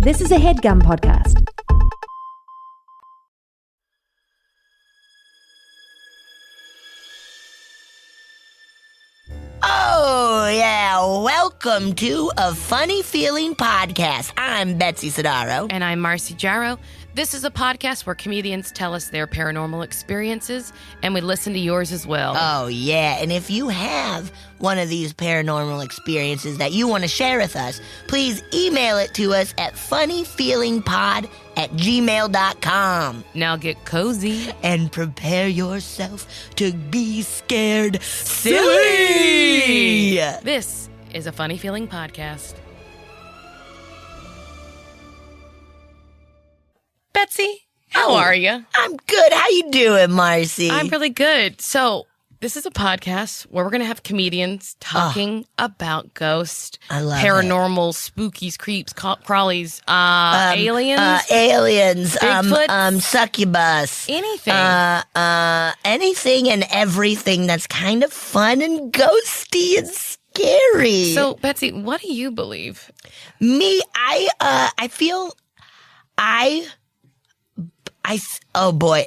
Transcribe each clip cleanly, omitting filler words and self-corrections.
This is a HeadGum podcast. Oh, yeah. Welcome to A Funny Feeling Podcast. I'm Betsy Sidaro. And I'm Marcy Jarrow. This is a podcast where comedians tell us their paranormal experiences, and we listen to yours as well. Oh, yeah. And if you have one of these paranormal experiences that you want to share with us, please email it to us at funnyfeelingpod@gmail.com. Now get cozy. And prepare yourself to be scared silly. This is a Funny Feeling Podcast. Betsy, how are you? I'm good. How you doing, Marcy? I'm really good. So, this is a podcast where we're going to have comedians talking about ghosts, I love paranormal, spookies, creeps, crawlies, aliens, Bigfoot, succubus, anything. Anything and everything that's kind of fun and ghosty and scary. So, Betsy, what do you believe? Me, I feel oh boy,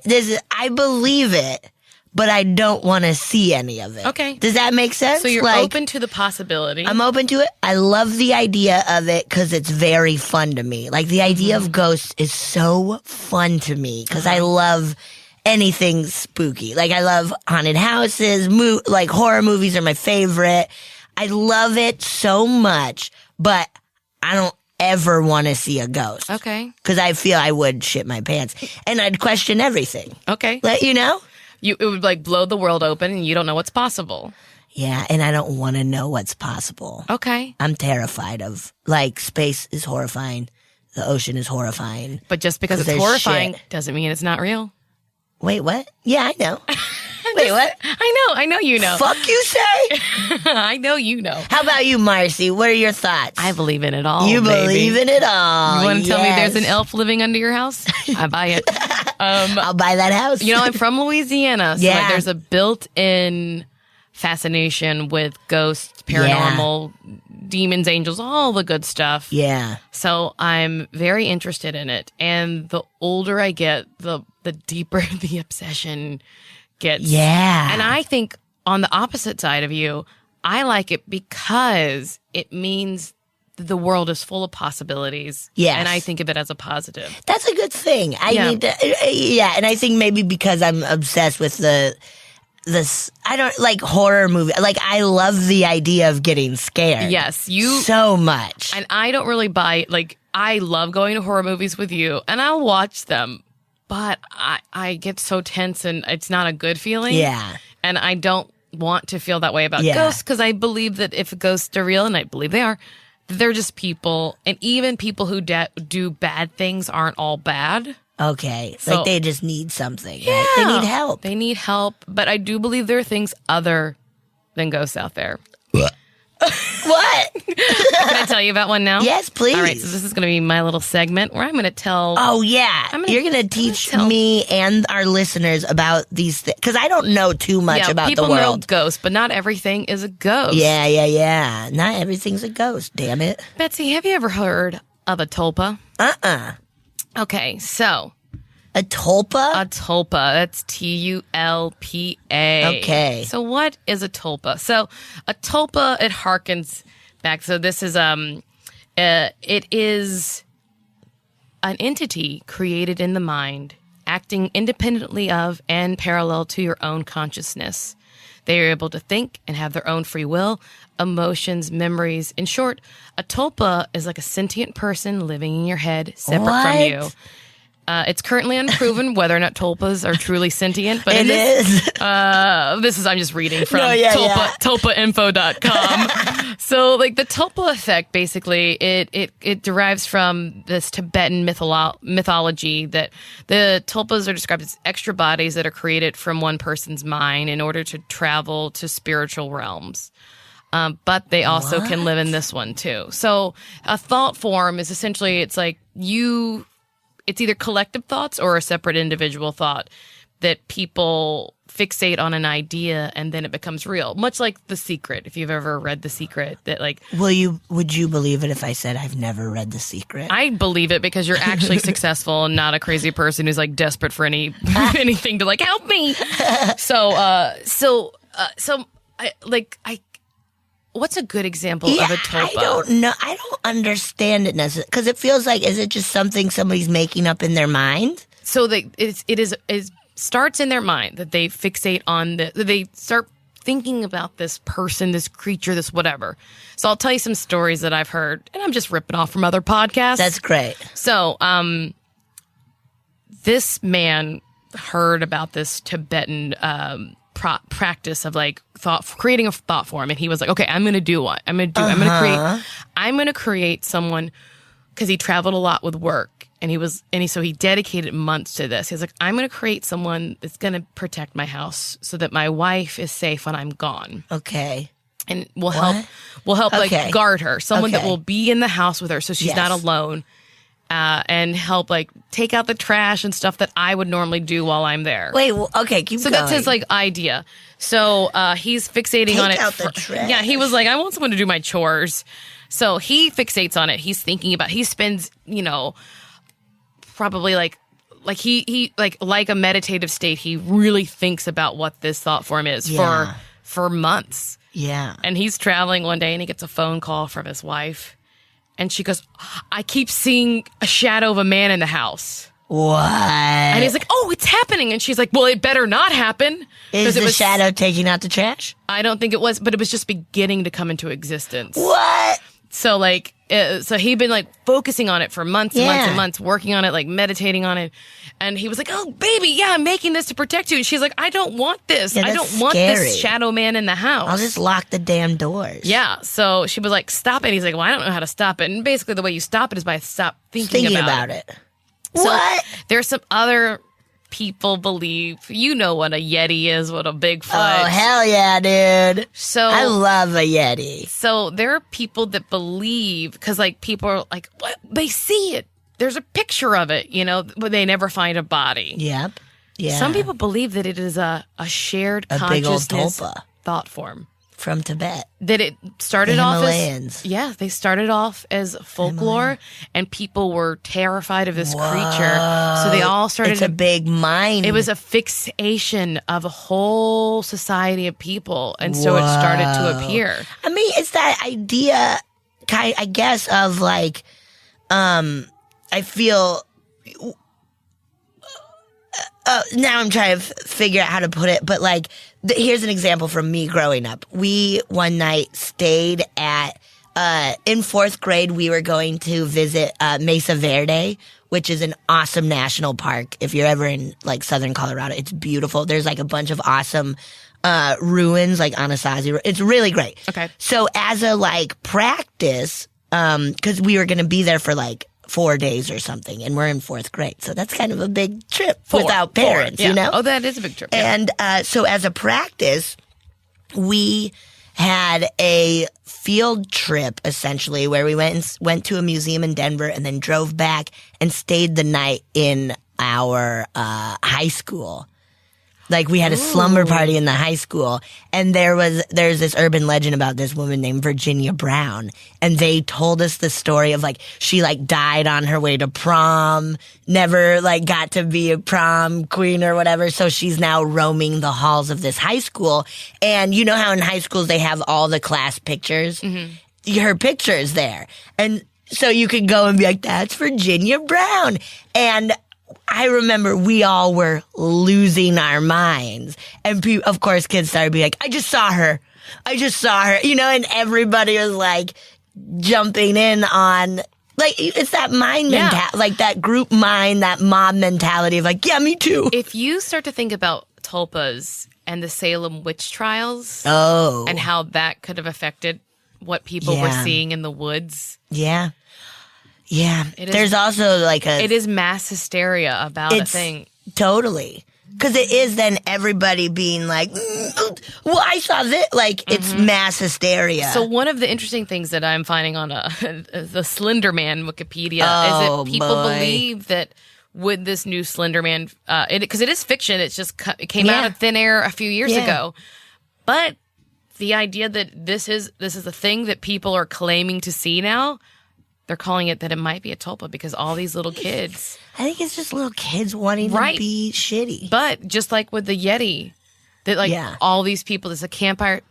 I believe it, but I don't want to see any of it. Okay. Does that make sense? So you're open to the possibility. I'm open to it. I love the idea of it because it's very fun to me. Like, the idea of ghosts is so fun to me because I love anything spooky. Like, I love haunted houses, like horror movies are my favorite. I love it so much, but I don't ever want to see a ghost. Okay. Because I feel I would shit my pants. And I'd question everything. Okay. You know? It would like blow the world open and you don't know what's possible. Yeah, and I don't want to know what's possible. Okay. I'm terrified of, like, space is horrifying. The ocean is horrifying. But just because it's horrifying doesn't mean it's not real. Wait, what? Yeah, I know. Wait, what? I know you know. Fuck you say? I know you know. How about you, Marcy? What are your thoughts? I believe in it all. You believe in it all. You want to tell me there's an elf living under your house? I buy it. I'll buy that house. You know, I'm from Louisiana, so like, there's a built-in fascination with ghosts, paranormal, demons, angels, all the good stuff. Yeah. So I'm very interested in it. And the older I get, the deeper the obsession gets. Yeah. And I think on the opposite side of you, I like it because it means the world is full of possibilities. Yes. And I think of it as a positive. That's a good thing. And I think maybe because I'm obsessed with this, I don't like horror movie. Like, I love the idea of getting scared. Yes, so much. And I don't really buy, like, I love going to horror movies with you and I'll watch them, but I get so tense and it's not a good feeling. Yeah. And I don't want to feel that way about ghosts because I believe that if ghosts are real, and I believe they are, they're just people. And even people who do bad things aren't all bad. Okay. So, like, they just need something. Yeah. Right? They need help. They need help. But I do believe there are things other than ghosts out there. What? Can I tell you about one now? Yes, please. All right, so this is going to be my little segment where I'm going to tell... Oh, yeah. You're going to teach me and our listeners about these things. Because I don't know too much about the world. People know ghosts, but not everything is a ghost. Yeah. Not everything's a ghost, damn it. Betsy, have you ever heard of a tulpa? Okay, so... A tulpa? A tulpa. That's Tulpa. Okay. So what is a tulpa? So a tulpa, it harkens back. So this is it is an entity created in the mind, acting independently of and parallel to your own consciousness. They are able to think and have their own free will, emotions, memories. In short, a tulpa is like a sentient person living in your head, separate from you. It's currently unproven whether or not tulpas are truly sentient, but it is. I'm just reading from tulpainfo.com. So, like, the tulpa effect, basically, it derives from this Tibetan mythology that the tulpas are described as extra bodies that are created from one person's mind in order to travel to spiritual realms. But they also can live in this one, too. So, a thought form is essentially, it's like it's either collective thoughts or a separate individual thought that people fixate on an idea and then it becomes real. Much like The Secret, if you've ever read The Secret, that like would you believe it if I said I've never read The Secret? I believe it because you're actually successful and not a crazy person who's like desperate for anything to like help me. What's a good example of a tulpa? I don't know. I don't understand it necessarily because it feels like, is it just something somebody's making up in their mind? So it starts in their mind that they fixate on they start thinking about this person, this creature, this whatever. So I'll tell you some stories that I've heard, and I'm just ripping off from other podcasts. That's great. So, this man heard about this Tibetan practice of like creating a thought form, and he was like, okay, I'm going to do what I'm going to do. I'm going to create someone, because he traveled a lot with work, and so he dedicated months to this. He's like, I'm going to create someone that's going to protect my house so that my wife is safe when I'm gone. Okay. And will help like guard her. Someone that will be in the house with her so she's not alone. And help like take out the trash and stuff that I would normally do while I'm there. Wait, well, okay, keep going. So that's his like idea. So he's fixating on it. Take out the trash. Yeah, he was like, I want someone to do my chores. So he fixates on it. He's thinking about. He spends, probably like he like a meditative state. He really thinks about what this thought form is for months. Yeah. And he's traveling one day and he gets a phone call from his wife. And she goes, I keep seeing a shadow of a man in the house. What? And he's like, oh, it's happening. And she's like, well, it better not happen. Is the shadow taking out the trash? I don't think it was, but it was just beginning to come into existence. What? So like, so he'd been like focusing on it for months and months and months, working on it, like meditating on it. And he was like, oh, baby, I'm making this to protect you. And she's like, I don't want this. I don't want this shadow man in the house. I'll just lock the damn doors. Yeah. So she was like, stop it. He's like, well, I don't know how to stop it. And basically the way you stop it is by thinking about it. What? So there's some other people believe, what a Yeti is, what a Bigfoot. Oh, hell yeah, dude. So I love a Yeti. So there are people that believe, because like people are like, what? They see it. There's a picture of it, but they never find a body. Yep. Yeah. Some people believe that it is a shared consciousness thought form. From Tibet. That it started off as... Yeah, they started off as folklore, and people were terrified of this creature. So they all started... It's a big mind. It was a fixation of a whole society of people, and so it started to appear. I mean, it's that idea, I guess, of like... I feel... now I'm trying to figure out how to put it, but like, here's an example from me growing up. We one night stayed at, in fourth grade, we were going to visit Mesa Verde, which is an awesome national park. If you're ever in like southern Colorado, it's beautiful. There's like a bunch of awesome ruins, like Anasazi. It's really great. Okay. So as a like practice, because we were going to be there for like 4 days or something, and we're in fourth grade. So that's kind of a big trip without parents, you know? Oh, that is a big trip. Yeah. And so as a practice, we had a field trip, essentially, where we went to a museum in Denver and then drove back and stayed the night in our high school. Like, we had a slumber party in the high school, and there's this urban legend about this woman named Virginia Brown, and they told us the story of, like, she, like, died on her way to prom, never, like, got to be a prom queen or whatever, so she's now roaming the halls of this high school, and you know how in high schools they have all the class pictures? Mm-hmm. Her picture is there, and so you could go and be like, that's Virginia Brown, and I remember we all were losing our minds. And of course, kids started being like, I just saw her, you know, and everybody was like jumping in on, like, it's that mind mentality, like that group mind, that mob mentality of like, yeah, me too. If you start to think about tulpas and the Salem witch trials and how that could have affected what people were seeing in the woods. Yeah. Yeah, there's also like it is mass hysteria about a thing. Totally. Because it is then everybody being like, well, I saw this. Like, it's mass hysteria. So one of the interesting things that I'm finding on the Slender Man Wikipedia is that people believe that would this new Slender Man, because it is fiction, it's just it came out of thin air a few years ago, but the idea that this is a thing that people are claiming to see now, they're calling it that it might be a tulpa because all these little kids. I think it's just little kids wanting to be shitty. But just like with the Yeti, that all these people, there's a campfire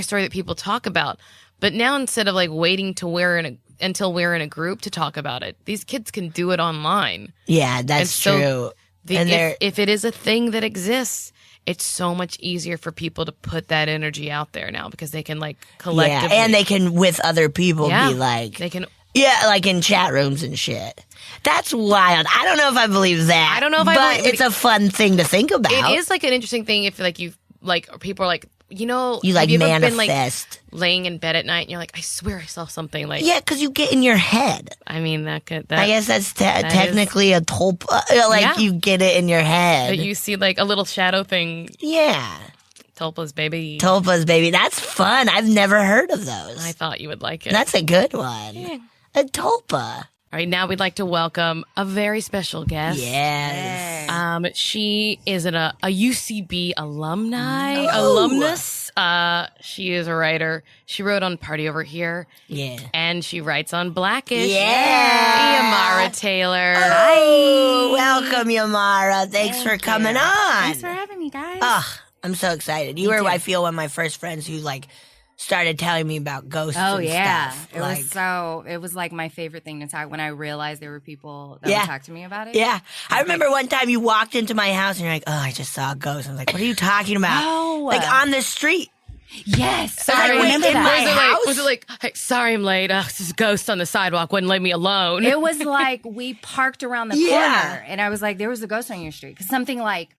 story that people talk about. But now instead of like waiting to until we're in a group to talk about it, these kids can do it online. Yeah, that's true. If it is a thing that exists, it's so much easier for people to put that energy out there now because they can like collectively. Yeah, and they can with other people be like. They can. Yeah, like in chat rooms and shit. That's wild. I don't know if I believe that. I don't know if but it's a fun thing to think about. It is like an interesting thing if like you like people are like, you like have you manifest. Ever been like laying in bed at night and you're like, I swear I saw something like. Yeah, because you get in your head. I mean that I guess that's technically a tulpa. You get it in your head. But you see like a little shadow thing. Yeah. Tulpas, baby. Tulpas, baby. That's fun. I've never heard of those. I thought you would like it. That's a good one. Yeah. A tulpa. All right, now we'd like to welcome a very special guest. Yes. She is a UCB alumnus. She is a writer. She wrote on Party Over Here. Yeah. And she writes on Blackish. Yeah. Yamara Taylor. Hi. Welcome, Yamara. Thanks for coming on. Thanks for having me, guys. Oh, I'm so excited. You were, I feel, one of my first friends who started telling me about ghosts and stuff. It was like my favorite thing to talk when I realized there were people that would talk to me about it. Yeah. I remember one time you walked into my house and you're like, oh, I just saw a ghost. I was like, what are you talking about? Oh. Like on the street. Yes. So I remember that. Was it like, hey, sorry I'm late. This ghost on the sidewalk wouldn't leave me alone. It was like we parked around the corner and I was like, there was a ghost on your street. Because something like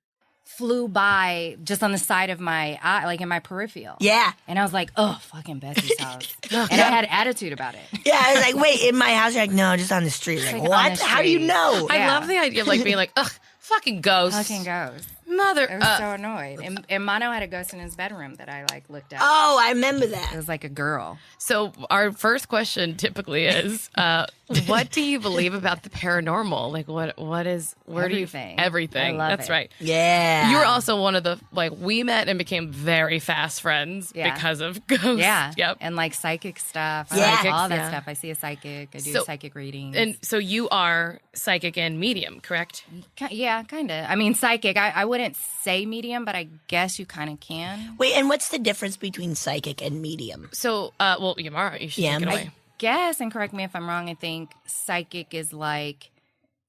flew by just on the side of my eye, like in my peripheral. Yeah. And I was like, oh, fucking Betsy's house. And I had attitude about it. Yeah, I was like, wait, in my house? You're like, no, just on the street. Like, what? How do you know? I love the idea of like being like, ugh, fucking ghosts. Fucking ghosts. Mother. I was so annoyed. And Mono had a ghost in his bedroom that I looked at. Oh, I remember that. It was like a girl. So our first question typically is, what do you believe about the paranormal? Like, what is, where Everything. do you, everything. I love That's it. right. Yeah. You were also one of the, we met and became very fast friends because of ghosts. Yeah. Yep. And psychic stuff. I Yeah. like all that Yeah. stuff. I see a psychic. I do psychic readings. And so you are psychic and medium, correct? Yeah, kind of. I mean, psychic. I wouldn't say medium, but I guess you kind of can. Wait, and what's the difference between psychic and medium? So, Yamara, you should take it away. I guess, and correct me if I'm wrong, I think psychic is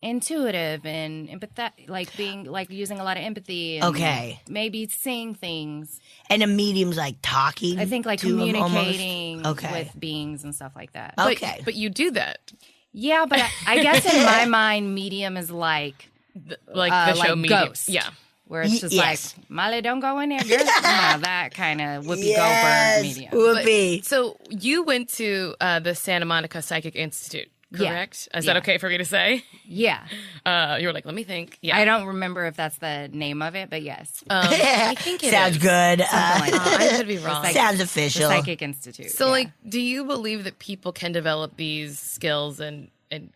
intuitive and empathetic, being using a lot of empathy. And maybe seeing things. And a medium's talking. I think to communicating almost? with beings and stuff like that. Okay. But you do that. Yeah, but I guess in my mind, medium is the show Medium. Ghost. Yeah. Where it's just Molly, don't go in there, girl. That kind of Whoopi Goldberg medium. Whoopi. So you went to the Santa Monica Psychic Institute, correct? Is that okay for me to say? Yeah. You were like, let me think. Yeah. I don't remember if that's the name of it, but yes. I think it Sounds is. good. Something like that. I could be wrong. Sounds The official. Psychic Institute. So, yeah. do you believe that people can develop these skills and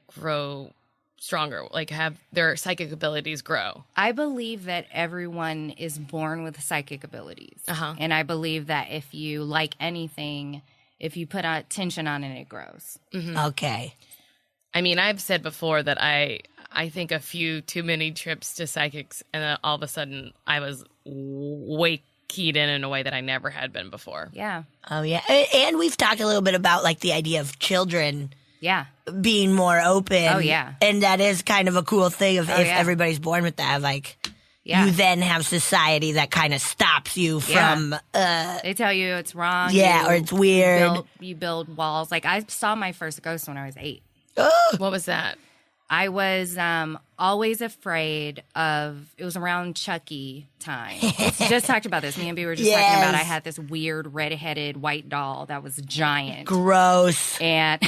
grow stronger, have their psychic abilities grow? I believe that everyone is born with psychic abilities. And I believe that if you like anything, if you put attention on it, it grows. Mm-hmm. Okay. I mean, I've said before that I think a few too many trips to psychics, and then all of a sudden I was way keyed in a way that I never had been before. Yeah. Oh, yeah. And we've talked a little bit about the idea of children Yeah. being more open. Oh, yeah. And that is kind of a cool thing if everybody's born with that. You then have society that kind of stops you from... They tell you it's wrong. Yeah, or it's weird. You build walls. I saw my first ghost when I was 8. What was that? I was always afraid of, it was around Chucky time. We just talked about this. Me and B were just talking about I had this weird red-headed white doll that was giant. Gross. And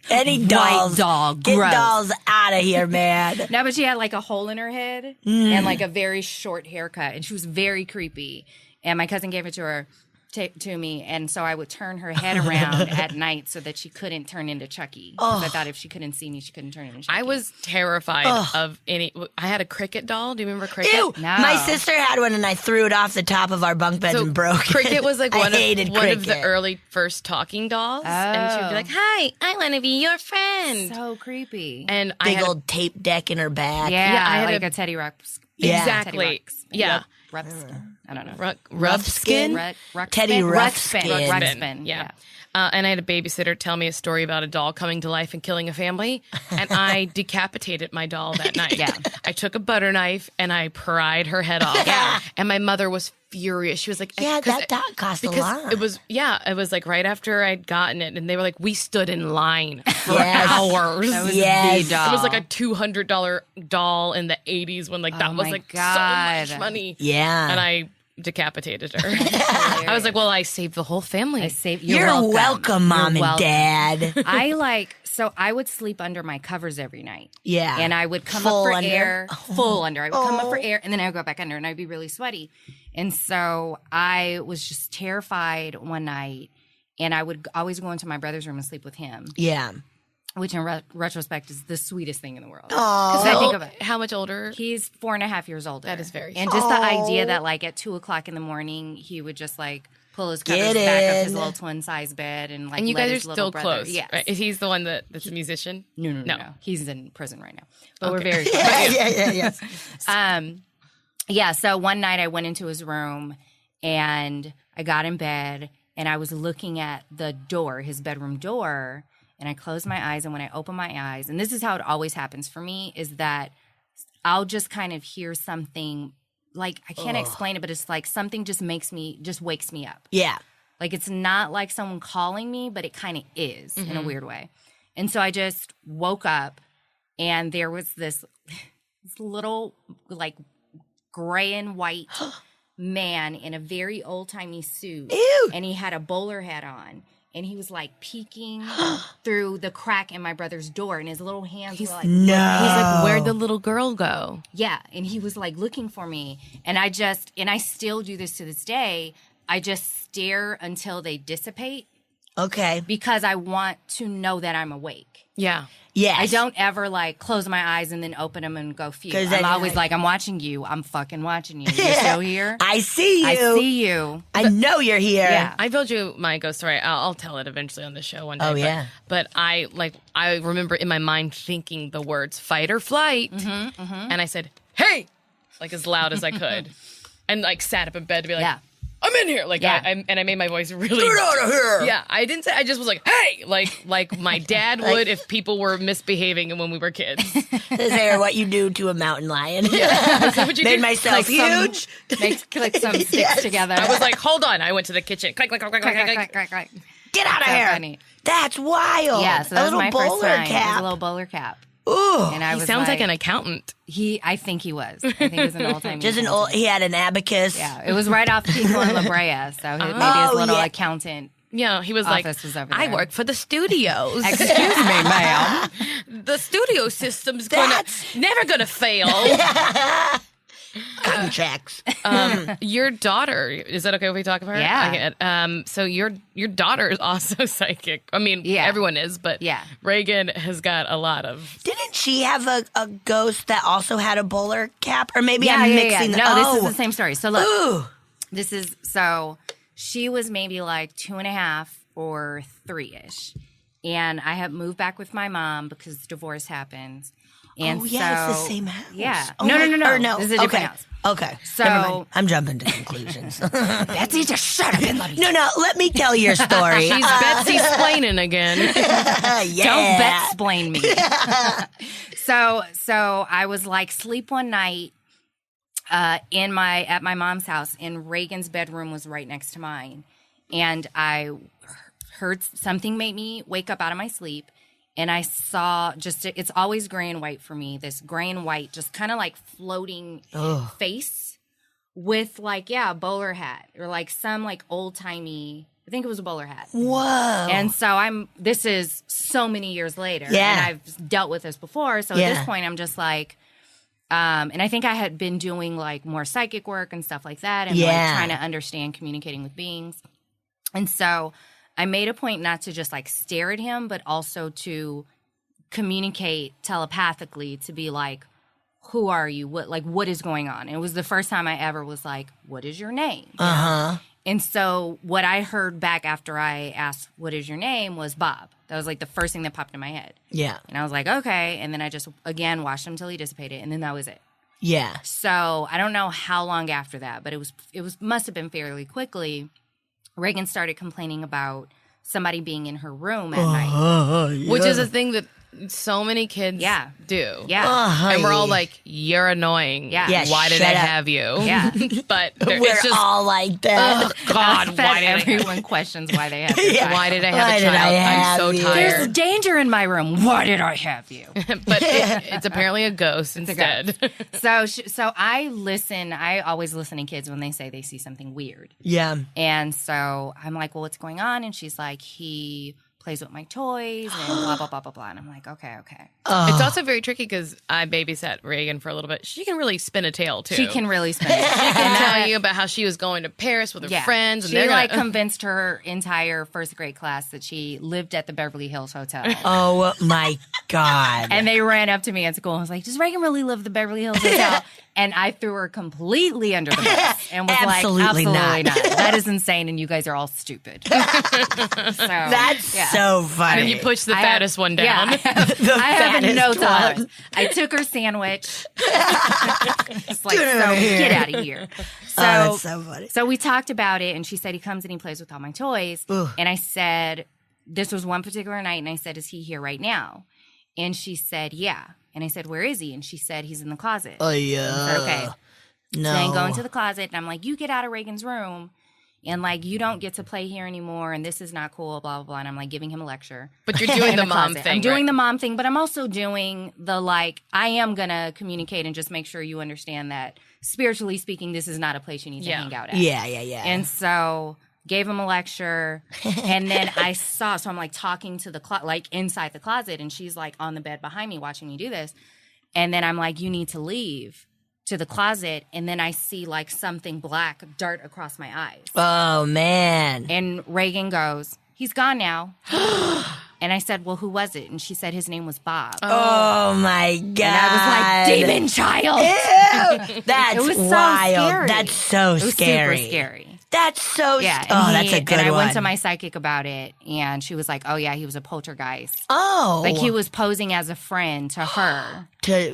Any dolls. White doll. Get Gross. dolls out of here, man. No, but she had a hole in her head and a very short haircut. And she was very creepy. And my cousin gave it to her. to me, and so I would turn her head around at night so that she couldn't turn into Chucky. 'Cause I thought if she couldn't see me, she couldn't turn into Chucky. I was terrified of any. I had a Cricket doll. Do you remember Cricket? Ew. No. My sister had one, and I threw it off the top of our bunk bed and broke it. Cricket was like one of the Cricket. early first talking dolls, and she would be like, "Hi, I want to be your friend." So creepy. And I Big had old tape deck in her back. yeah, I had like a- a Teddy Ruxpin. Yeah. exactly, Teddy Ruxpin. yeah. Ruxpin. I don't know. Rough skin. Teddy Ruxpin. Ruxpin. Ruxpin. Yeah. And I had a babysitter tell me a story about a doll coming to life and killing a family, and I decapitated my doll that night. Yeah. I took a butter knife and I pried her head off. Yeah. And my mother was furious. She was like, Yeah, 'cause that doll cost a because lot. it was like right after I'd gotten it, and they were like, we stood in line for Yes. hours. That was Yes. the doll. It was like a $200 doll in the 80s when that was my like God. so much money. Yeah. And I decapitated her. I was like, well, I saved the whole family. I saved. You're welcome, Mom You're and Dad. I would sleep under my covers every night. Yeah. And I would come Full up for under? air, full under. I would come up for air, and then I would go back under, and I'd be really sweaty. And so I was just terrified one night, and I would always go into my brother's room and sleep with him, Yeah. which in retrospect is the sweetest thing in the world. Oh. Because I think of it. How much older? He's 4.5 years older. That is very And just the idea that like at 2:00 in the morning, he would just like pull his covers Get back of his in. little twin size bed and like And you let guys are his little still brother, close. Yes. Right? He's the one that's a musician? No. He's in prison right now. But we're very close. Yeah. Yeah, so one night I went into his room and I got in bed and I was looking at the door, his bedroom door, and I closed my eyes, and when I opened my eyes, and this is how it always happens for me, is that I'll just kind of hear something, like I can't explain it, but it's like something just wakes me up. Yeah. Like it's not like someone calling me, but it kind of is in a weird way. And so I just woke up and there was this little like gray and white man in a very old-timey suit. Ew. And he had a bowler hat on. And he was like peeking through the crack in my brother's door, and his little hands were like, He's like, where'd the little girl go? yeah. And he was like looking for me. And I still do this to this day. I just stare until they dissipate Okay. because I want to know that I'm awake. Yeah. Yes. I don't ever like close my eyes and then open them and go phew. 'Cause I'm then always you're like, I'm watching you. I'm fucking watching you. You're still here? I see you. I see you. I know you're here. Yeah. I told you my ghost story. I'll tell it eventually on the show one day. Oh, yeah. But I remember in my mind thinking the words fight or flight. And I said, hey, like as loud as I could. And like sat up in bed to be like, Yeah. I'm in here. Like, Yeah. I made my voice really. Get out of here. Yeah, I didn't say. I just was like, "Hey!" Like my dad would if people were misbehaving when we were kids. Is there what you do to a mountain lion? That's what you Made do. myself huge. Click some sticks together. I was like, "Hold on!" I went to the kitchen. Click, click, click, click, click, click. Get out of So here. funny. That's wild. Yeah, so a that was little my first bowler time. It was cap. a little bowler cap. Ooh. And I He was sounds like an accountant. I think he was. I think he was an old time. Just an old. He had an abacus. Yeah, it was right off Pico and La Brea, so maybe his little accountant. Yeah, he was like, Office was over I there. work for the studios. Excuse me, ma'am. The studio system's never gonna fail. Cotton checks. Your daughter, is that okay if we talk about her? Yeah. Okay. So your daughter is also psychic. I mean, Yeah. everyone is, but Yeah. Reagan has got a lot of. Didn't she have a ghost that also had a bowler cap? Or maybe Yeah, I'm yeah, mixing yeah. No, oh. this is the same story. So look, Ooh. she was maybe like 2.5 or 3-ish. And I had moved back with my mom because divorce happened. And Oh, yeah, it's the so- same house. Yeah. Oh, No. Or no. This is a different okay. house. Okay. So- Never mind. I'm jumping to conclusions. Betsy, just shut up and let me. No, let me tell your story. She's Betsy splaining again. yeah. Don't bet-splain me. So I was like sleep one night at my mom's house, and Reagan's bedroom was right next to mine, and I heard something make me wake up out of my sleep, and I saw it's always gray and white for me. This gray and white, just kind of like floating face with like a bowler hat or like some like old timey. I think it was a bowler hat. Whoa. And so this is so many years later. Yeah. And I've dealt with this before. So Yeah. at this point, I'm just like, and I think I had been doing like more psychic work and stuff like that. And Yeah. like trying to understand communicating with beings. And so I made a point not to just like stare at him, but also to communicate telepathically to be like, who are you? What is going on? And it was the first time I ever was like, what is your name? And so what I heard back after I asked, what is your name, was Bob. That was like the first thing that popped in my head. Yeah. And I was like, okay. And then I just, again, watched him till he dissipated. And then that was it. Yeah. So I don't know how long after that, but it must have been fairly quickly. Reagan started complaining about somebody being in her room at night. Yeah. Which is a thing that so many kids do. Yeah. And we're all like, you're annoying. Yeah. Why did I have you? Yeah. But We're it's just, all like that. oh, God, why did everyone questions why they have you. Yeah. Why did I have Why a did I child? I'm have so you? There's tired. danger in my room. Why did I have you? But it's apparently a ghost instead. So I listen. I always listen to kids when they say they see something weird. Yeah. And so I'm like, well, what's going on? And she's like, he plays with my toys and blah, blah, blah, blah, blah. And I'm like, okay. It's also very tricky because I babysat Reagan for a little bit. She can really spin a tale, too. She can really spend it. She can tell you about how she was going to Paris with her friends. And she they're like gonna, convinced her entire first grade class that she lived at the Beverly Hills Hotel. Oh my God. And they ran up to me at school and was like, does Reagan really live at the Beverly Hills Hotel? And I threw her completely under the bus and was Absolutely like, not. That is insane and you guys are all stupid. That's so funny. and you push the fattest one down. Yeah, I have fattest no one. tolerance. I took her sandwich. It's like, Get so out of here. get out of here. So, that's so funny. So we talked about it, and she said he comes and he plays with all my toys. Ugh. And I said, this was one particular night, and I said, is he here right now? And she said, yeah. And I said, where is he? And she said, he's in the closet. Oh, yeah. I said, okay. No. So then go into the closet, and I'm like, you get out of Reagan's room. And, like, you don't get to play here anymore, and this is not cool, blah, blah, blah. And I'm, like, giving him a lecture. But you're doing in the mom closet. thing. I'm doing right? the mom thing, but I'm also doing the, like, I am going to communicate and just make sure you understand that, spiritually speaking, this is not a place you need to hang out at. Yeah. And so gave him a lecture, and then I saw, so I'm, like, talking to the, like, inside the closet, and she's, like, on the bed behind me watching me do this. And then I'm like, you need to leave to the closet, and then I see like something black dart across my eyes. Oh, man. And Reagan goes, he's gone now. And I said, well, who was it? And she said his name was Bob. Oh, my God. And I was like, demon child. Ew. That's It was so wild. scary. That's so It was scary. super scary. That's so Yeah. that's a good and I one. went to my psychic about it, and she was like, oh, yeah, he was a poltergeist. Oh. Like he was posing as a friend to her,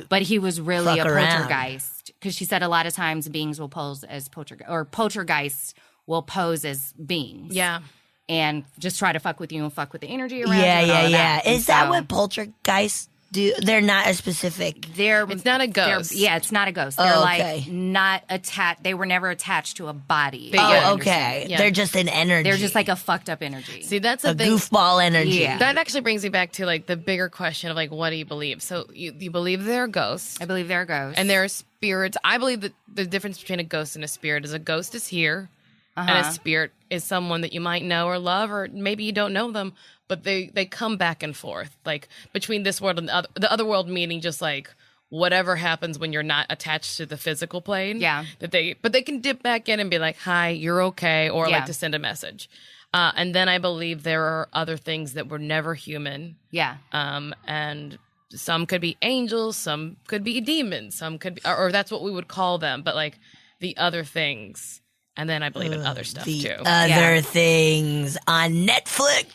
but he was really Fuck a around. poltergeist. Because she said a lot of times beings will pose as poltergeists will pose as beings. Yeah. And just try to fuck with you and fuck with the energy around Yeah, you. And all yeah, of yeah. that. And Is that so what poltergeists do? They're not as specific. It's not a ghost. Yeah, it's not a ghost. They're okay. like not attached. They were never attached to a body. But yeah, I Oh, understand. okay. Yeah. They're just an energy. They're just like a fucked up energy. See, that's the a thing. goofball energy. Yeah. That actually brings me back to like the bigger question of like, what do you believe? So you believe there are ghosts I believe there are ghosts. and there are spirits. I believe that the difference between a ghost and a spirit is a ghost is here and a spirit is someone that you might know or love, or maybe you don't know them, but they come back and forth, like between this world and the other world, meaning just like whatever happens when you're not attached to the physical plane. Yeah. But they can dip back in and be like, hi, you're okay, or Yeah. like to send a message. And then I believe there are other things that were never human. yeah. And some could be angels, some could be demons, some could be, or that's what we would call them, but like the other things. And then I believe in other stuff The too. other things on Netflix.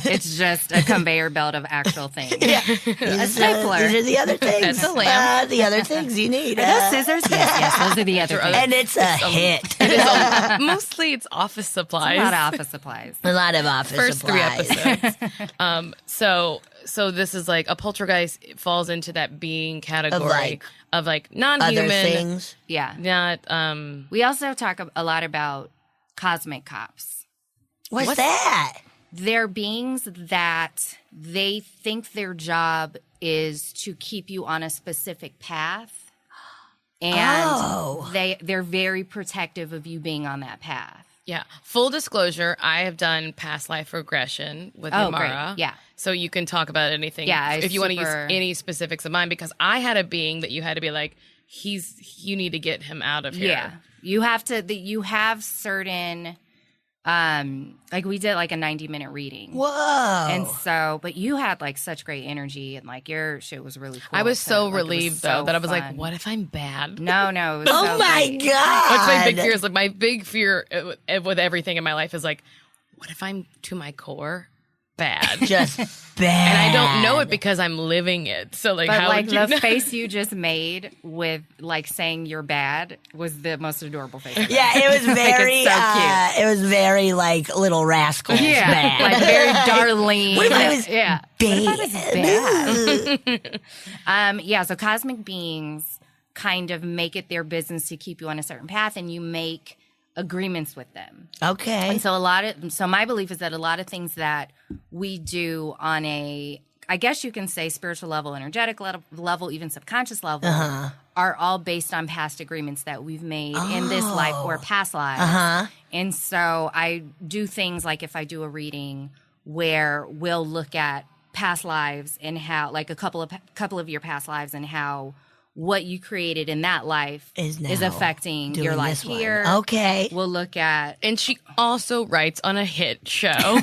It's just a conveyor belt of actual things. A stapler. These are the other things. That's a lamp. The other things you need. Are those scissors? Yes, those are the other things. And it's a hit. Mostly it's office supplies. A lot of office supplies. A lot of office First supplies. 3 episodes. So this is like a poltergeist falls into that being category of like non-human, Other things. Yeah. not We also talk a lot about cosmic cops. What's that? They're beings that they think their job is to keep you on a specific path. And they're very protective of you being on that path. Yeah. Full disclosure, I have done past life regression with Oh, Yamara. great. Yeah. So you can talk about anything Yeah, if you want to use super- any specifics of mine, because I had a being that you had to be like, you need to get him out of here. Yeah. You have to, you have certain Like we did like a 90-minute reading. Whoa. And so, but you had like such great energy and like your shit was really cool. I was so Like, it was relieved so though that I was fun. like, what if I'm bad? No, it was Oh so my great. God. What's my big fear is like my big fear with everything in my life is like, what if I'm to my core bad? Just bad. And I don't know it because I'm living it. So like, But how like would you the know? face you just made with like saying you're bad was the most adorable face. I've Yeah, it was Like, very, it's so cute. it was very like Little Rascals Yeah, bad. like very Darlene. What if I was yeah. bad? What if I was bad? Yeah, so cosmic beings kind of make it their business to keep you on a certain path, and you make agreements with them. Okay. And so my belief is that a lot of things that we do on a, I guess you can say spiritual level, energetic level, even subconscious level, are all based on past agreements that we've made in this life or past lives. And so I do things like if I do a reading where we'll look at past lives and how, like a couple of your past lives and how what you created in that life Is now affecting doing your life this one. here. Okay. We'll look at. And she also writes on a hit show. I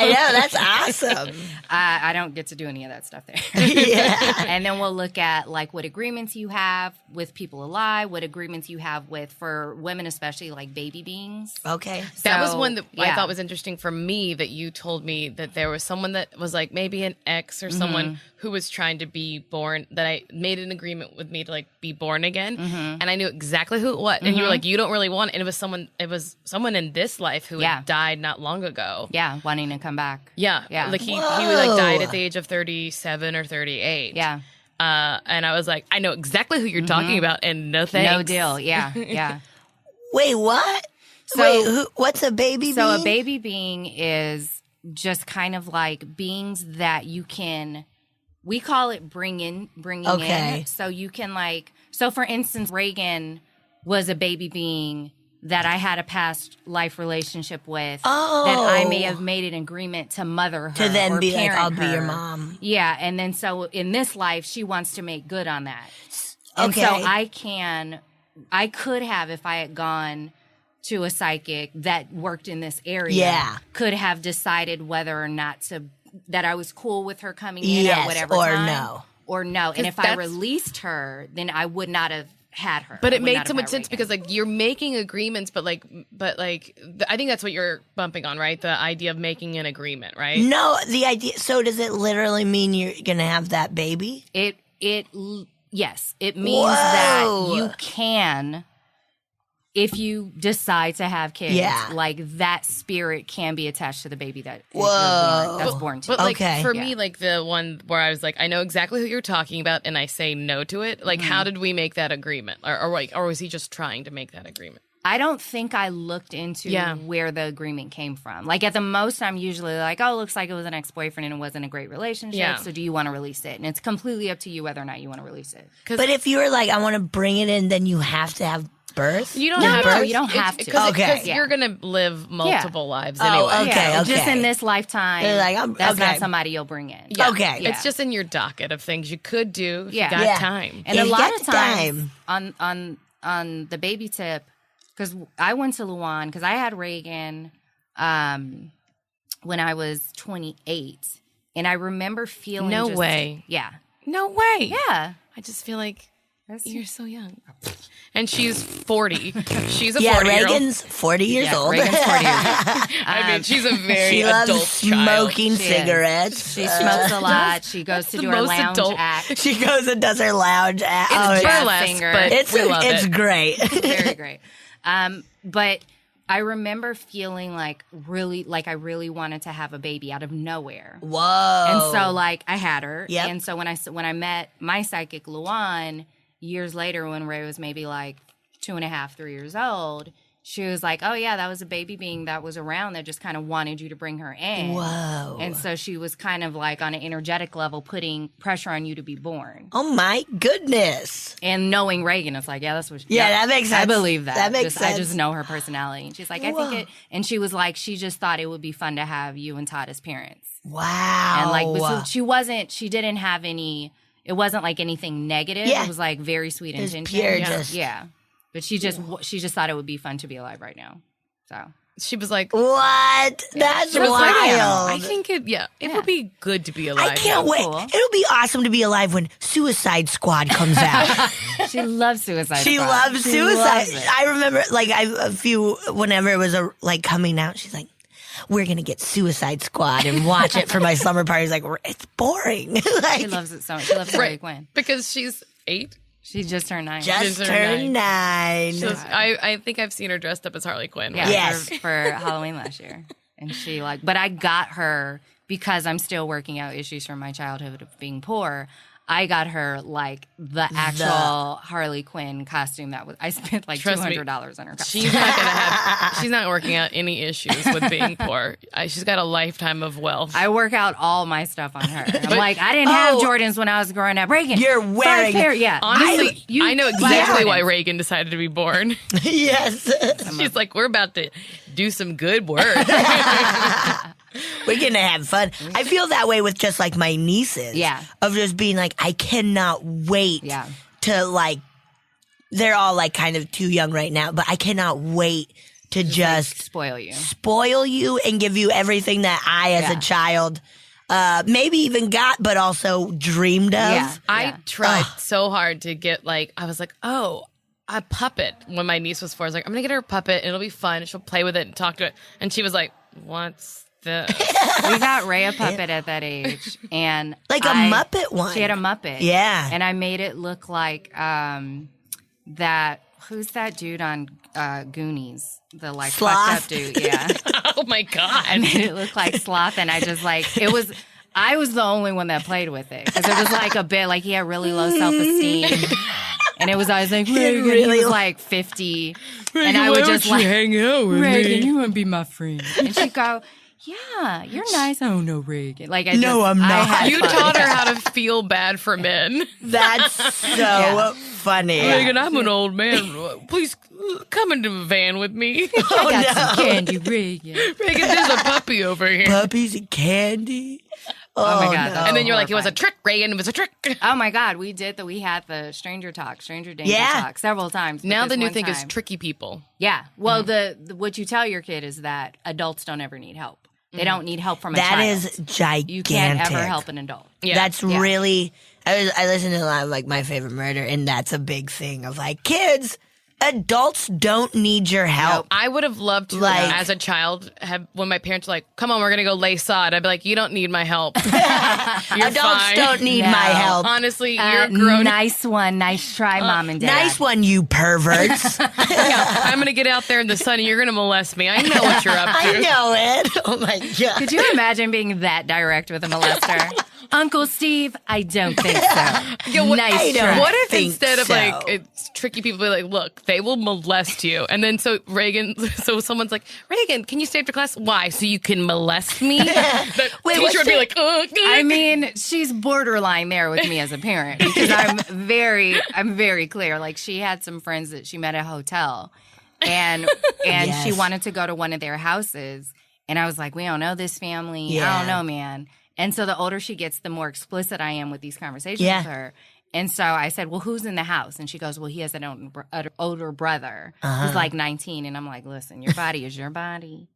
know, that's awesome. I don't get to do any of that stuff there. Yeah. And then we'll look at like what agreements you have with people alive, what agreements you have with, for women especially, like baby beings. Okay. That was So, one that I yeah. thought was interesting for me, that you told me that there was someone that was like maybe an ex or someone who was trying to be born, that I made an agreement with me to like be born again. And I knew exactly who it was. And you were like, you don't really want it. And it was someone in this life who Yeah. had died not long ago. Yeah, wanting to come back. Yeah. Yeah. Like he Whoa. like died at the age of 37 or 38. Yeah. And I was like, I know exactly who you're talking about, and no thanks. No deal. Yeah. Yeah. Wait, what? So- Wait, what's a baby So being? a baby being is just kind of like beings that you can, we call it bringing Okay. in. So you can like, so for instance, Reagan was a baby being that I had a past life relationship with that I may have made an agreement to mother her To then or be like, parent I'll be your her. mom. Yeah, and then so in this life, she wants to make good on that. And Okay. so I could have, if I had gone to a psychic that worked in this area, Yeah. could have decided whether or not that I was cool with her coming in Yes, at whatever or time. no. Or no. And if I that's- released her, then I would not have had her. But I it would made not so have much had sense Reagan. because like you're making agreements, but I think that's what you're bumping on, right? The idea of making an agreement, right? No, the idea. So does it literally mean you're going to have that baby? Yes, it means Whoa. that you can, if you decide to have kids, Yeah. like that spirit can be attached to the baby that's born to But you. like Okay. for Yeah. me, like the one where I was like, I know exactly who you're talking about, and I say no to it. Like, how did we make that agreement, or was he just trying to make that agreement? I don't think I looked into where the agreement came from. Like at the most, I'm usually like, oh, looks like it was an ex-boyfriend and it wasn't a great relationship. Yeah. So do you want to release it? And it's completely up to you whether or not you want to release it. But if you were like, I want to bring it in, then you have to have birth? You don't No, have no, to. you don't have to. Because Okay. you're gonna live multiple lives Oh, anyway. okay. Yeah, just in this lifetime, They're like, that's okay. not somebody you'll bring in. Yeah. Okay. Yeah. It's just in your docket of things you could do if Yeah. you got Yeah. time. And Yeah, a you lot got of the times time. on the baby tip, because I went to Luan because I had Reagan when I was 28, and I remember feeling No just- way. yeah, No way. yeah. I just feel like you're so young. And she's 40. She's a Yeah, 40-year-old. Reagan's 40 years old. Reagan's 40 years old. I mean, she's a very She adult loves child. smoking She is. cigarettes. She smokes a lot. She goes to the do her most lounge adult- act. She goes and does her lounge act. It's jazz burlesque, singer. but we love it's it. great. Very great. But I remember feeling like I really wanted to have a baby out of nowhere. Whoa. And so like I had her. Yep. And so when I met my psychic Luan years later when Ray was maybe like 2.5, 3 years old, she was like, oh yeah, that was a baby being that was around that just kind of wanted you to bring her in. Whoa. And so she was kind of like on an energetic level putting pressure on you to be born. Oh my goodness. And knowing Reagan, it's like, yeah, that's what she, Yeah, that makes sense. I believe that. That makes I sense. just know her personality. And she's like, I think it, and she was like, she just thought it would be fun to have you and Todd as parents. Wow. And like, but so she didn't have any, it wasn't like anything negative. Yeah. It was like very sweet It was intention. pure yeah. just- yeah. But she just thought it would be fun to be alive right now. So She was like, What? That's she was like, wild. I think it would be good to be alive. I can't wait. cool. It'll be awesome to be alive when Suicide Squad comes out. She loves Suicide She Squad. loves She Suicide. loves it. I remember, like, whenever it was coming out, she's like, "We're gonna get Suicide Squad and watch it for my slumber parties." Like, it's boring. Like, She loves it so much. She loves Harley right, Quinn. because she's 8. She just turned 9. just Just turned 9. So I think I've seen her dressed up as Harley Quinn. Yeah, Yes. for Halloween last year. And she but I got her because I'm still working out issues from my childhood of being poor. I got her like the actual Harley Quinn costume I spent like Trust me, $200 on her costume. She's not working out any issues with being poor. She's got a lifetime of wealth. I work out all my stuff on her. I'm like, I didn't have Jordans when I was growing up. Reagan, You're 5 wearing- pair. Yeah. Honestly, I know exactly Jordans. why Reagan decided to be born. Yes. She's like, we're about to do some good work. We're gonna have fun. I feel that way with just like my nieces. Yeah. Of just being like, I cannot wait Yeah. to like, they're all like kind of too young right now, but I cannot wait to just Spoil you. spoil you and give you everything that I, as a Yeah. child, maybe even got, but also dreamed of. Yeah. I tried so hard to get I was like, oh, a puppet. When my niece was 4, I was like, I'm gonna get her a puppet and it'll be fun. She'll play with it and talk to it. And she was like, what's this? We got Ray a puppet at that age. And Like a Muppet one. She had a Muppet. Yeah. And I made it look like who's that dude on Goonies? The like Sloth? fucked up dude. Yeah. Oh my God. I made it look like Sloth, and I just I was the only one that played with it because it was like a bit like he had really low self-esteem. And it was always like, Reagan, he was like 50. And I would just like, hang out with Reagan, you want to be my friend. And she'd go, yeah, you're nice. Oh, no, Reagan. Like, I'm not. had You fun. taught her how to feel bad for men. That's so funny. Reagan, I'm an old man. Please come into the van with me. I got some candy, Reagan. Reagan, there's a puppy over here. Puppies and candy. Oh, my God. no. that's And then you're like, it was a horrifying. trick, Reagan. It was a trick. Oh, my God. We had the Stranger Danger Yeah. Talk several times. but Now this the new one thing is time- tricky people. Yeah. Well, the what you tell your kid is that adults don't ever need help. They don't need help from a That child. is gigantic. You can't ever help an adult. Yeah. That's Yeah. really. I listen to a lot of like My Favorite Murder, and that's a big thing of like kids. Adults don't need your help. I would have loved to, Like- as a child, have when my parents were like, "Come on, we're gonna go lay sod." I'd be like, "You don't need my help. You're Adults fine." don't need No. my help. Honestly, you're grown. Nice one. Nice try, Mom and Dad. Nice one, you perverts. I'm gonna get out there in the sun and you're gonna molest me. I know what you're up to. I know it. Oh my god. Could you imagine being that direct with a molester? Uncle Steve, I don't think so. Yeah, what- I nice don't try. What if think instead of so. like it's tricky people be like, look, they will molest you, and then so someone's like, Reagan, can you stay after class? Why? So you can molest me? The Wait, teacher what's would be the- like, I mean, she's borderline there with me as a parent because I'm very clear. Like she had some friends that she met at a hotel and Yes. she wanted to go to one of their houses. And I was like, we don't know this family. Yeah. I don't know, man. And so the older she gets, the more explicit I am with these conversations Yeah. with her. And so I said, well, who's in the house? And she goes, well, he has an older brother who's like 19. And I'm like, listen, your body is your body.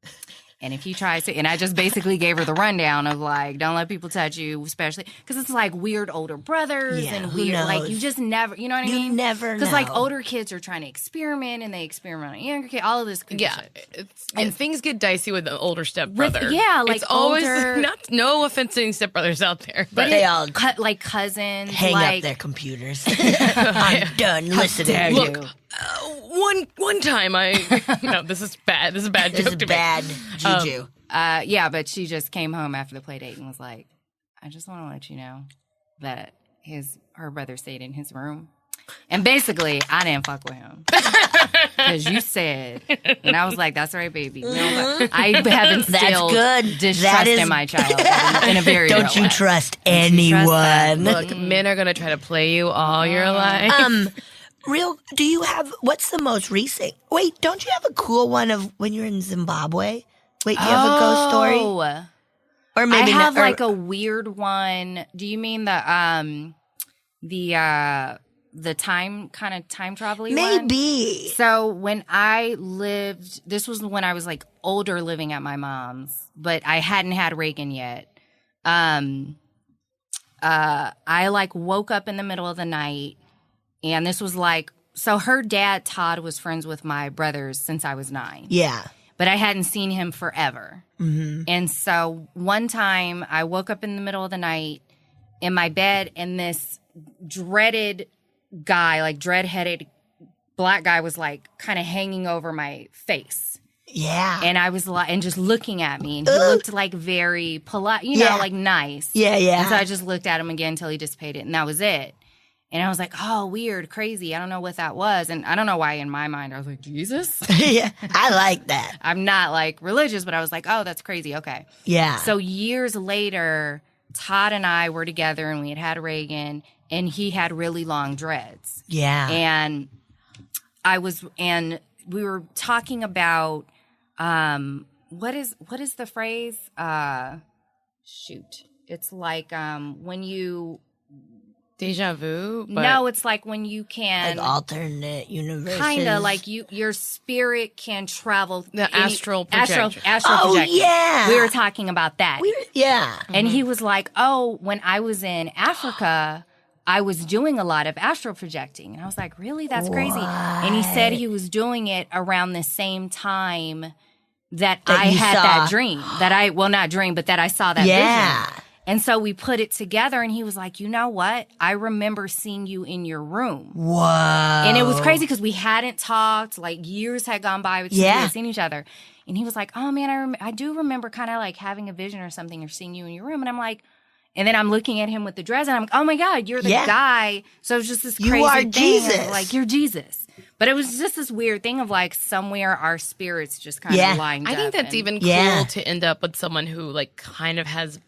And if he tries to, and I just basically gave her the rundown of like, don't let people touch you, especially because it's like weird older brothers Yeah, and who weird, like knows? you just never, you know what I You mean? never Because like know. older kids are trying to experiment and they experiment on younger kids, all of this. Creepy yeah, shit. and things get dicey with the older stepbrother. yeah, like it's always older- no offense to any stepbrothers out there, but They all Like cousins, hang like, up their computers. I'm done listening. dare Look, you. one time no, this is bad. This is a bad this joke is to bad make. juju. Yeah, but she just came home after the play date and was like, I just want to let you know that her brother stayed in his room. And basically, I didn't fuck with him. Because you said, and I was like, that's right, baby. We don't fuck. I haven't That's instilled good. distrust That is- in my child in a very Don't real you way. trust you trust that? anyone? Look, men are gonna try to play you all your life. Do you have, what's the most recent? Wait, don't you have a cool one of when you're in Zimbabwe? Wait, do you have a ghost story? Oh, Or I maybe have not, or- like a weird one. Do you mean the the time travel one. Maybe. So when I lived, this was when I was like older, living at my mom's, but I hadn't had Reagan yet. I like woke up in the middle of the night, and this was like, so her dad Todd was friends with my brothers since I was 9. Yeah. But I hadn't seen him forever. Mm-hmm. And so one time I woke up in the middle of the night in my bed, and this dreaded guy, like dread-headed black guy, was like kind of hanging over my face. Yeah. And I was like, and just looking at me, and he looked like very polite, you know, like nice. Yeah, yeah. And so I just looked at him again until he dissipated, and that was it. And I was like, oh, weird, crazy. I don't know what that was. And I don't know why in my mind I was like, Jesus? Yeah, I like that. I'm not like religious, but I was like, oh, that's crazy. Okay. Yeah. So years later, Todd and I were together, and we had Reagan, and he had really long dreads. Yeah. And we were talking about, what is the phrase? It's like, when you, Deja vu? But no, it's like when you can, like alternate universes. kind of like your spirit can travel. Astral projection. Astral Oh, projection. yeah. We were talking about that. Yeah. And he was like, oh, when I was in Africa, I was doing a lot of astral projecting. And I was like, really? That's crazy. And he said he was doing it around the same time that I you had saw. that dream. Not dream, but that I saw that vision. And so we put it together, and he was like, you know what? I remember seeing you in your room. Whoa. And it was crazy because we hadn't talked, like years had gone by since we had seen each other. And he was like, oh man, I do remember kind of like having a vision or something, or seeing you in your room. And I'm like, and then I'm looking at him with the dress, and I'm like, oh my God, you're the guy. So it was just this crazy You are thing. Jesus. Like, you're Jesus. But it was just this weird thing of like somewhere our spirits just kind of lined up. I think that's even cool to end up with someone who like kind of has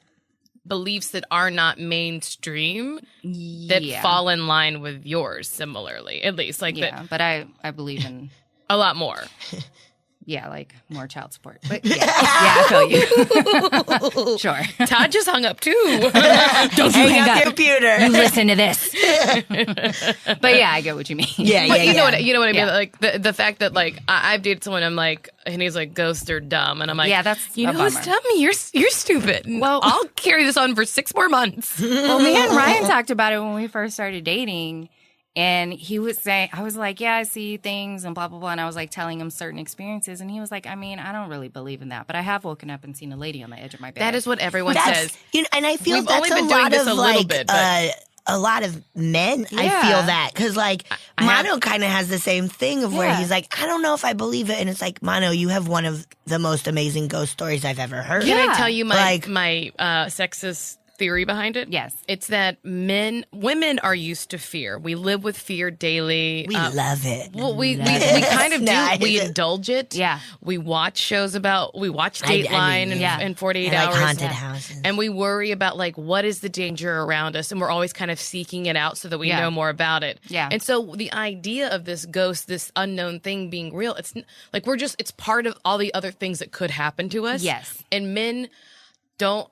beliefs that are not mainstream that fall in line with yours similarly, at least like that. But I believe in a lot more. Yeah, like more child support. But yeah, I feel you. Sure. Todd just hung up too. Don't you hang up. Computer. You listen to this. But yeah, I get what you mean. Yeah, But you know what I mean? Yeah. Like the fact that like I've dated someone, I'm like, and he's like, ghosts are dumb, and I'm like, Yeah, that's you a know who's bummer. dumb? You're stupid. Well, I'll carry this on for 6 more months. Well, me and Ryan talked about it when we first started dating. And he was saying, I was like, yeah, I see things and blah, blah, blah. And I was like telling him certain experiences. And he was like, I mean, I don't really believe in that. But I have woken up and seen a lady on the edge of my bed. That is what everyone That's, says. you know, and I feel We've that's only been doing this a little bit, but- a lot of men, I Yeah. feel that. Because, like, I have- Mono kind of has the same thing of where Yeah. he's like, I don't know if I believe it. And it's like, Mono, you have one of the most amazing ghost stories I've ever heard. Can I Yeah. tell you my Like- sexist theory behind it? Yes. It's that women are used to fear. We live with fear daily. We love it. Well, we Love kind it. of do. Nice. We indulge it. Yeah. We watch shows we watch I mean, Dateline yeah. and 48 I like Hours. haunted houses. And we worry about like what is the danger around us, and we're always kind of seeking it out so that we Yeah. know more about it. Yeah. And so the idea of this ghost, this unknown thing being real, it's like it's part of all the other things that could happen to us. Yes. And men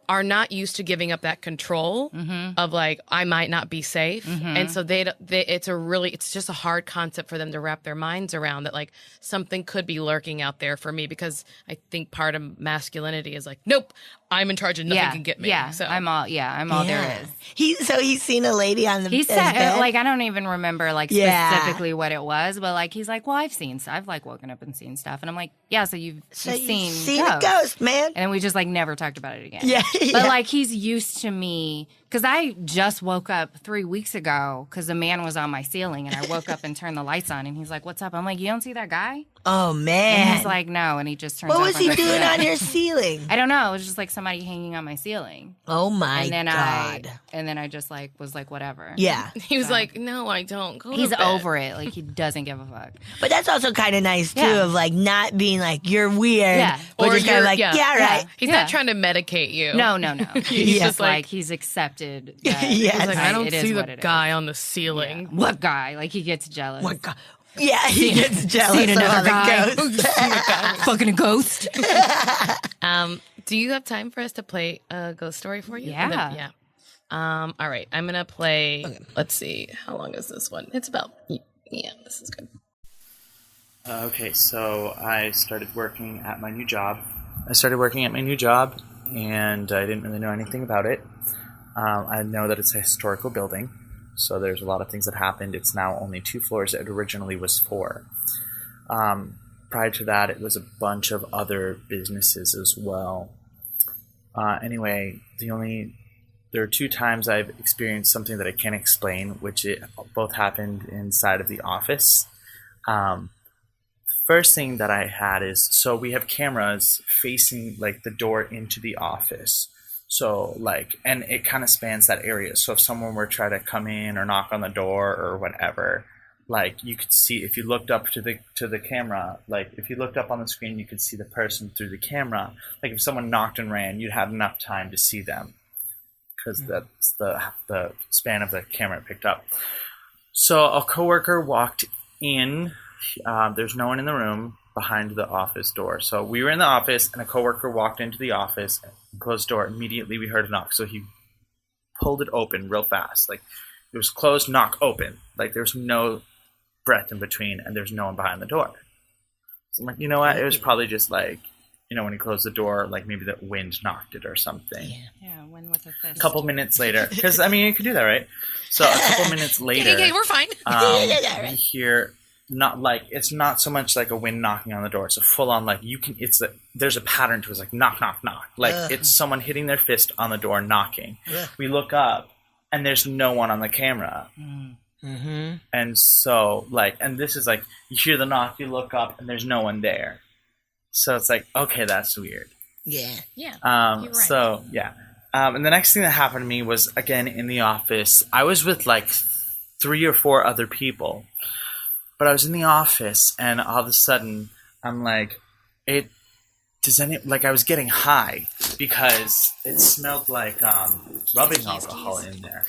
are not used to giving up that control of like I might not be safe, and so it's just a hard concept for them to wrap their minds around that like something could be lurking out there for me, because I think part of masculinity is like, nope, I'm in charge and nothing can get me. Yeah. So I'm all there is. He's seen a lady on the He said, bed. like, I don't even remember, like, Yeah. specifically what it was, but, like, he's like, well, I've, like, woken up and seen stuff. And I'm like, yeah, so you've seen a ghost, man. And then we just, like, never talked about it again. Yeah, But, yeah. like, he's used to me, because I just woke up 3 weeks ago because a man was on my ceiling, and I woke up and turned the lights on, and he's like, what's up? I'm like, you don't see that guy? Oh, And man. he's like, no, and he just turns What off was and he goes to doing bed. on your ceiling? I don't know. It was just, like, somebody hanging on my ceiling. Oh, my And then God. I just, like, was like, whatever. Yeah. he was like, no, I don't. Go He's to bed. over it. Like, he doesn't give a fuck. But that's also kind of nice, too, Yeah. of, like, not being like, you're weird. Yeah. But Or just kind of like, you're- yeah, right. He's Yeah. not trying to medicate you. No. He's Yeah. just like, he's accepted. That Yes. he's like, I don't it is see what the it is. guy on the ceiling. What guy? Like, he gets jealous. What God. Yeah, he gets jealous seen of another other guy. ghosts. Fucking a ghost. Do you have time for us to play a ghost story for you? Yeah. And then- yeah. All right, I'm gonna play. Okay. Let's see, how long is this one? It's about this is good. Okay, so I started working at my new job. And I didn't really know anything about it. I know that it's a historical building, so there's a lot of things that happened. It's now only 2 floors. It originally was 4. Prior to that, it was a bunch of other businesses as well. Anyway, there are 2 times I've experienced something that I can't explain, which it both happened inside of the office. First thing that I had is, so we have cameras facing like the door into the office. So like, and it kind of spans that area. So if someone were to try to come in or knock on the door or whatever, like you could see, if you looked up to the camera, like if you looked up on the screen, you could see the person through the camera. Like if someone knocked and ran, you'd have enough time to see them because that's the span of the camera it picked up. So a coworker walked in. There's no one in the room behind the office door. So we were in the office, and a coworker walked into the office and closed the door. Immediately, we heard a knock. So he pulled it open real fast. Like it was closed, knock, open. Like there's no breath in between, and there's no one behind the door. So I'm like, you know what? It was probably just like, when he closed the door, like maybe the wind knocked it or something. Yeah, wind with a fist. A couple minutes later, because you could do that, right? So a couple minutes later, Okay, we're fine. we hear. Not like, it's not so much like a wind knocking on the door. It's a full on like there's a pattern to it. It's like knock, knock, knock. Like it's someone hitting their fist on the door, knocking. We look up and there's no one on the camera. Mm-hmm. And so and this is like, you hear the knock, you look up and there's no one there. So it's like, okay, that's weird. Yeah. Yeah. You're right. So yeah. And the next thing that happened to me was, again, in the office. I was with like 3 or 4 other people. But I was in the office, and all of a sudden, I'm like, I was getting high because it smelled like rubbing alcohol in there.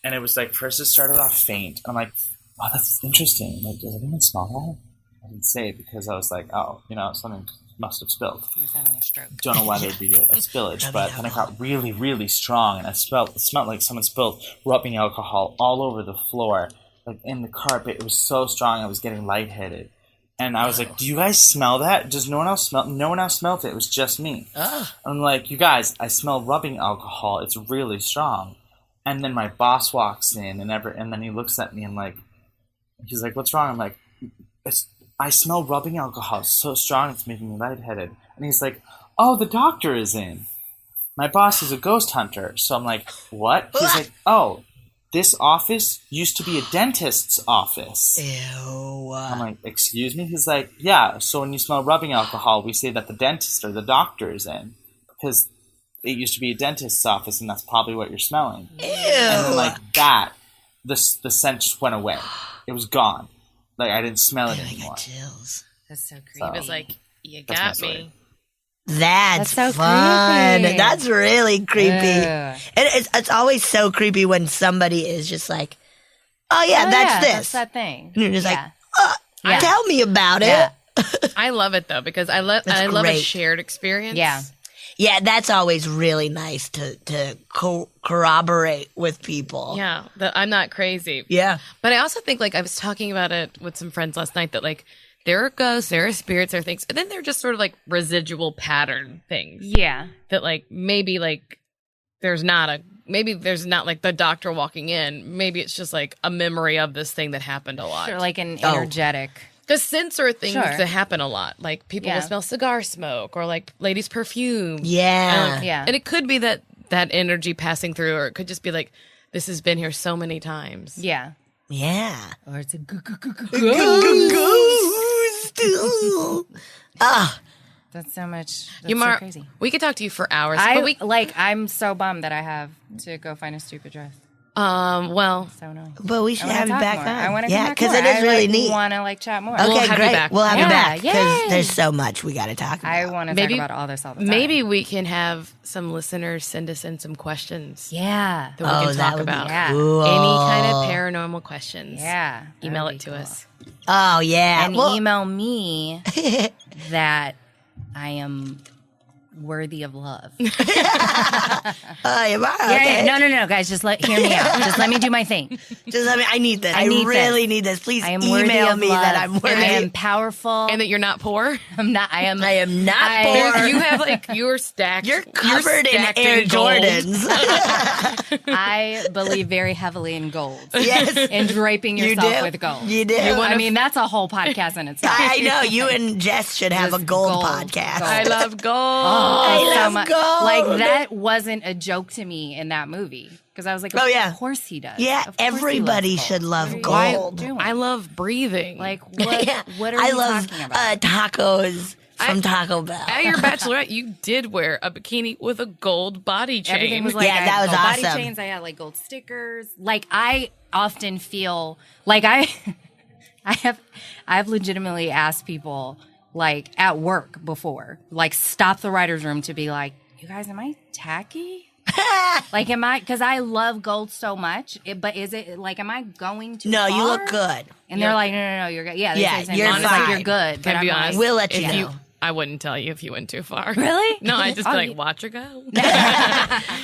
And it was like, first it started off faint. I'm like, oh, that's interesting. Like, does anyone smell that? I didn't say it because I was like, oh, something must have spilled. He was having a stroke. Don't know why there'd be a spillage, but then it got really, really strong, and it smelled like someone spilled rubbing alcohol all over the floor. Like in the carpet, it was so strong I was getting lightheaded. And I was like, do you guys smell that? Does no one else smell? No one else smelled it. It was just me. I'm like, you guys, I smell rubbing alcohol. It's really strong. And then my boss walks in and then he looks at me and he's like, what's wrong? I'm like, I smell rubbing alcohol. It's so strong, it's making me lightheaded. And he's like, oh, the doctor is in. My boss is a ghost hunter. So I'm like, what? He's like, oh, this office used to be a dentist's office. Ew. I'm like, excuse me? He's like, yeah, so when you smell rubbing alcohol, we say that the dentist or the doctor is in. Because it used to be a dentist's office, and that's probably what you're smelling. Ew. And then like that, the scent just went away. It was gone. Like, I didn't smell it anymore. I got chills. That's so creepy. So, He was like, you got me. That's so fun. creepy. That's really creepy. Ugh. And it's always so creepy when somebody is just like, oh yeah, that's this. That's that thing. And you're just Yeah. like, tell me about it. Yeah. I love it though because I love a great. shared experience. Yeah. Yeah, that's always really nice to corroborate with people. Yeah, that I'm not crazy. Yeah. But I also think I was talking about it with some friends last night that there are ghosts, there are spirits, there are things, and then they're just sort of residual pattern things. Yeah. That maybe there's not the doctor walking in. Maybe it's just a memory of this thing that happened a lot. Sure, like an energetic. Because scents are things Sure. that happen a lot. Like people will smell cigar smoke or ladies' perfume. Yeah. Yeah. And it could be that energy passing through, or it could just be this has been here so many times. Yeah. Yeah. Or it's a Ghost. Ah. That's so much. That's Yamara, so crazy. we could talk to you for hours. I'm so bummed that I have to go find a stupid dress. Well, So annoying. But we should have you back on. I want to yeah, because it is really neat. I want to chat more. Okay, We'll have you great. back. We'll have you Yeah, back because yay. there's so much we got to talk about. I want to talk about all this all the time. maybe we can have some listeners send us in some questions Yeah. that we can that talk would be about. Yeah. cool. Any kind of paranormal questions. Yeah. Email That'd it be to cool. us. Oh yeah, And email me that I am worthy of love. Yamara, Yeah, okay. no, guys, just hear me out. Just let me do my thing. Just let me. I need this. I need really this. need this. Please I am worthy email of me love. that I'm worthy. I am powerful. And that you're not poor. I'm not. I am not I- poor. You have like you're stacked. You're covered in stacked Air gold. Jordans. I believe very heavily in gold. Yes. And draping You yourself do. with gold. You do. I mean, that's a whole podcast in itself. I know. You and Jess should have Just a gold gold. podcast. Gold. I love gold. I so love much. gold. Like, that wasn't a joke to me in that movie. Because I was like, Oh, yeah. of course he does. Yeah, Of course he loves everybody gold. should love What are you gold. doing? I love breathing. Like, what, Yeah. what are I you love talking about? tacos from Taco Bell. At your bachelorette, you did wear a bikini with a gold body chain. Everything was like, Yeah, I that had was gold awesome. body chains. I had like gold stickers. Like, I often feel like I have legitimately asked people like at work before, like stop the writer's room to be like, you guys, am I tacky? Like, am I, because I love gold so much, but is it like, am I going too No, far? you look good. And they're like, no, you're good. Yeah, they Yeah, say the same you're thing. It's like, fine. you're good. But Can I be I'm honest? like, We'll let you If know. I wouldn't tell you if you went too far. Really? No, I just Oh, be like, you- watch her go.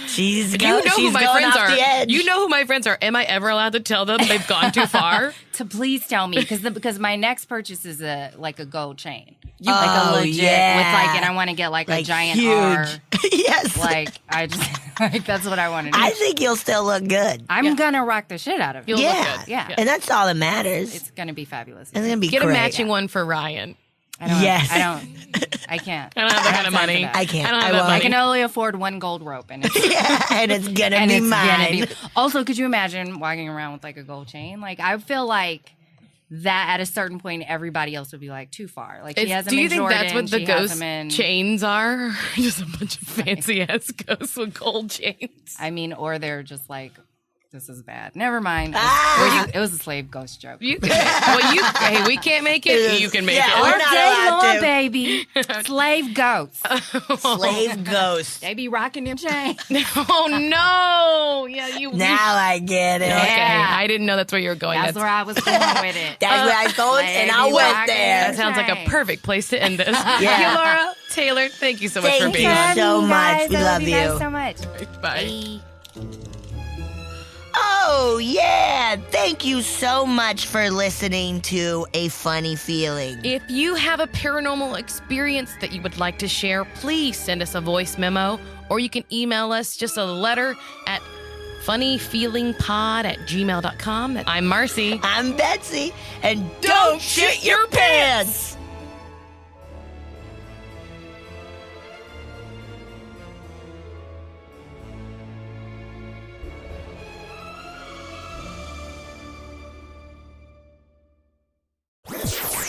She's You know who she's my going friends off are. the edge. You know who my friends are. Am I ever allowed to tell them they've gone too far? to please tell me, because my next purchase is a gold chain. Oh, Like a legit yeah. with like, and I want to get like a Like giant huge. R. Yes. Like, I just like, that's what I want to do. I think you'll still look good. I'm gonna rock the shit out of it. You'll look Yeah. good. Yeah. And that's all that matters. It's gonna be fabulous. It's going to be Get great. a matching one for Ryan. I don't, Yes. I can't. I don't have that kind of time for money. that. I can't. I don't I have that won't. I money. can only afford one gold rope, and it's Yeah, and it's going to and be it's mine. gonna be. Also, could you imagine walking around with like a gold chain? Like, I feel like that at a certain point, everybody else would be like too far. Like, she has them Do you in think Jordan, that's what the she has ghost them in, chains are? Just a bunch of fancy ass ghosts with gold chains. I mean, or they're just like, this is bad. Never mind. It was a slave ghost joke. You can, hey, we can't make it. You can make Yeah, it. we're All not day allowed long, to. baby. Slave goats. Slave ghost. They be rocking them chains. Oh no! Yeah, you. Now I get it. Okay, Yeah. I didn't know that's where you were going. That's where I was going with it. That's where I was going, and I Slave went rocking there. That sounds like a perfect place to end this. Yeah. Yamara Taylor, thank you so much for Thank being you on. so much. Guys, We I love you guys you. so much. Bye. Oh, yeah. Thank you so much for listening to A Funny Feeling. If you have a paranormal experience that you would like to share, please send us a voice memo, or you can email us just a letter at funnyfeelingpod@gmail.com. I'm Marcy. I'm Betsy, and don't shit your pants.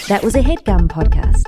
That was a HeadGum podcast.